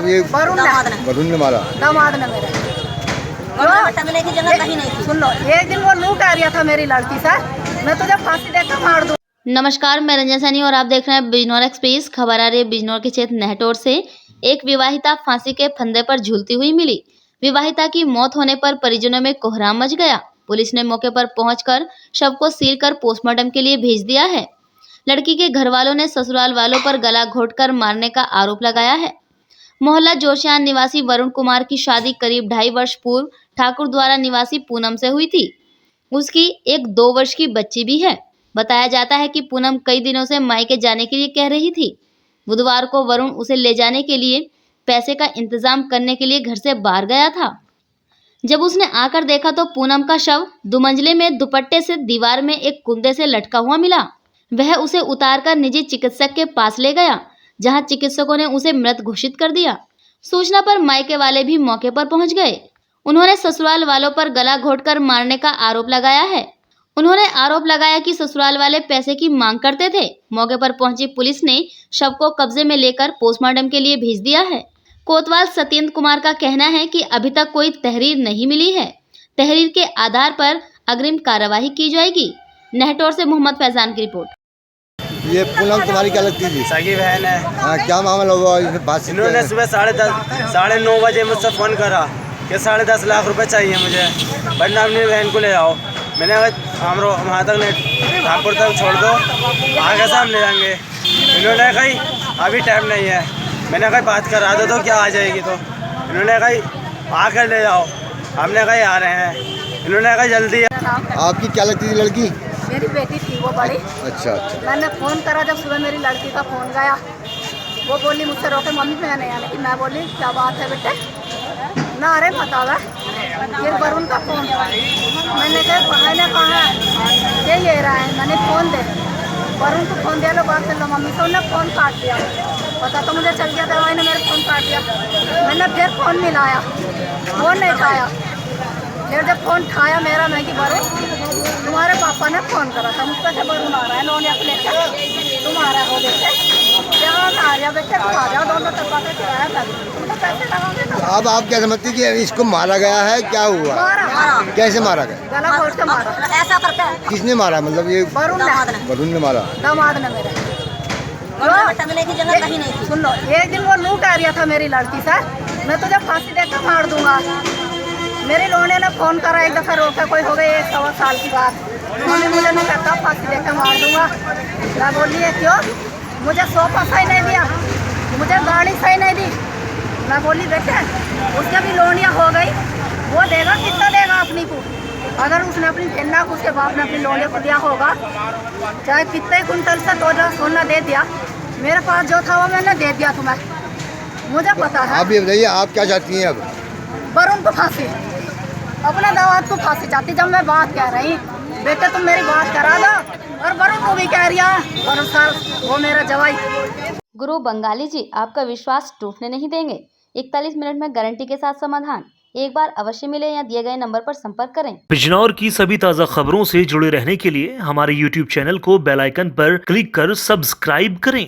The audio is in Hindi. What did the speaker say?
मतलब ये वरुण ने मारा? दामाद ने मेरे मिलने की जगह कहीं नहीं थी। सुन लो, एक दिन वो लूट आ रहा था मेरी लड़की से, मैं तुझे फांसी देकर मार दूं। नमस्कार, मैं रंजन सैनी और आप देख रहे हैं बिजनौर एक्सप्रेस। खबर आ रही है बिजनौर के क्षेत्र नहटोर से। एक विवाहिता फांसी के फंदे पर झूलती हुई मिली। विवाहिता की मौत होने पर परिजनों में कोहराम मच गया। पुलिस ने मौके पर पहुंचकर शव को सील कर पोस्टमार्टम के लिए भेज दिया है। लड़की के घर वालों ने ससुराल वालों पर गला घोंटकर मारने का आरोप लगाया है। मोहल्ला जोशियान निवासी वरुण कुमार की शादी करीब 2.5 वर्ष पूर्व ठाकुर द्वारा निवासी पूनम से हुई थी। उसकी एक 2 वर्ष की बच्ची भी है। बताया जाता है कि पूनम कई दिनों से मायके जाने के लिए कह रही थी। बुधवार को वरुण उसे ले जाने के लिए पैसे का इंतजाम करने के लिए घर से बाहर गया था। जब उसने आकर देखा तो पूनम का शव दुमंजले में दुपट्टे से दीवार में एक कुंदे से लटका हुआ मिला। वह उसे उतारकर निजी चिकित्सक के पास ले गया, जहां चिकित्सकों ने उसे मृत घोषित कर दिया। सूचना पर मायके वाले भी मौके पर पहुंच गए। उन्होंने ससुराल वालों पर गला घोंटकर मारने का आरोप लगाया है। उन्होंने आरोप लगाया कि ससुराल वाले पैसे की मांग करते थे। मौके पर पहुंची पुलिस ने शव को कब्जे में लेकर पोस्टमार्टम के लिए भेज दिया है। कोतवाल सत्येंद्र कुमार का कहना है कि अभी तक कोई तहरीर नहीं मिली है। तहरीर के आधार पर अग्रिम कार्यवाही की जाएगी। नहटौर से मोहम्मद फैजान की रिपोर्ट। ये पूनम तुम्हारी क्या लगती थी? सगी बहन है। हाँ, क्या मामला हुआ? इन्होंने सुबह 9:30 बजे मुझसे फ़ोन करा कि 10.5 लाख रुपए चाहिए मुझे, वरना अपनी बहन को ले आओ। मैंने कहा हम वहाँ तक नहीं, ठाकुर तक छोड़ दो, आगे से हम ले जाएंगे। इन्होंने कही अभी टाइम नहीं है। मैंने कहा बात करा दो तो क्या आ जाएगी, तो इन्होंने कही आकर ले जाओ। हमने कहा आ रहे हैं। इन्होंने कहा जल्दी है। आपकी क्या लगती थी लड़की? मेरी बेटी थी वो बड़ी। अच्छा। मैंने फ़ोन करा जब सुबह मेरी लड़की का फ़ोन गया, वो बोली मुझसे रोके मम्मी मैं नहीं आने की। मैं बोली क्या बात है बेटे? ना अरे बतावा फिर वरुण का फ़ोन। मैंने कहा भाई ने कहा ये रहा है, मैंने फ़ोन दे वरुण को फ़ोन दे लो, बात कर लो मम्मी से। उन्होंने फ़ोन काट दिया। पता तो मुझे चल गया था, भाई ने मेरा फ़ोन काट दिया। मैंने फिर फ़ोन मिलाया, फ़ोन नहीं उठाया। फिर जब फ़ोन उठाया मेरा, मैं कि वरुण तुम्हारे पापा ने फ़ोन करा था मुझ पर, वरुण आ रहा है लोन लेकर, तुम आ रहे हो बेटे? क्या आ रहा बेटे? तुम आ जाओ, दोनों तरफा के किराया कर तो पैसे लगाओगे ना। अब आप क्या समझती कि इसको मारा गया है? क्या हुआ? मारा। कैसे मारा गया? गला घोट के मारा। ऐसा करते हैं। किसने मारा? मतलब ये वरुण वरुण ने मारा? दामाद ने मेरे मिलने की जगह कहीं नहीं थी। सुन लो, एक दिन वो लूट आ रहा था मेरी लड़की से, मैं तुझे फांसी देकर मार दूंगा। मेरी लोने ने फ़ोन करा एक दफ़ा, रोका कोई हो गई 1 साल की बात। उन्होंने मुझे नहीं कहता फांसी देकर मार दूंगा। मैं बोली है क्यों? मुझे सोफा सही नहीं दिया, मुझे गाड़ी सही नहीं दी। मैं बोली बेटे उसके भी लोनियाँ हो गई, वो देगा कितना देगा अपनी को? अगर उसने अपनी बहना को उसके बाप ने अपनी लोनिया को दिया होगा, चाहे कितने कुंटल से तोला सोना दे दिया, मेरे पास जो था वो मैंने दे दिया तुम्हें, मुझे पता है। आप ये बताइए आप क्या चाहती हैं अब? वरुण को फांसी, अपने दामाद को फांसी चाहती। जब मैं बात कह रही बेटे तुम मेरी बात करा दो, और वरुण को भी कह रही है, और सर वो मेरा जवाई। गुरु बंगाली जी आपका विश्वास टूटने नहीं देंगे। 41 मिनट में गारंटी के साथ समाधान। एक बार अवश्य मिले या दिए गए नंबर पर संपर्क करें। बिजनौर की सभी ताज़ा खबरों से जुड़े रहने के लिए हमारे YouTube चैनल को बेल आइकन पर क्लिक कर सब्सक्राइब करें।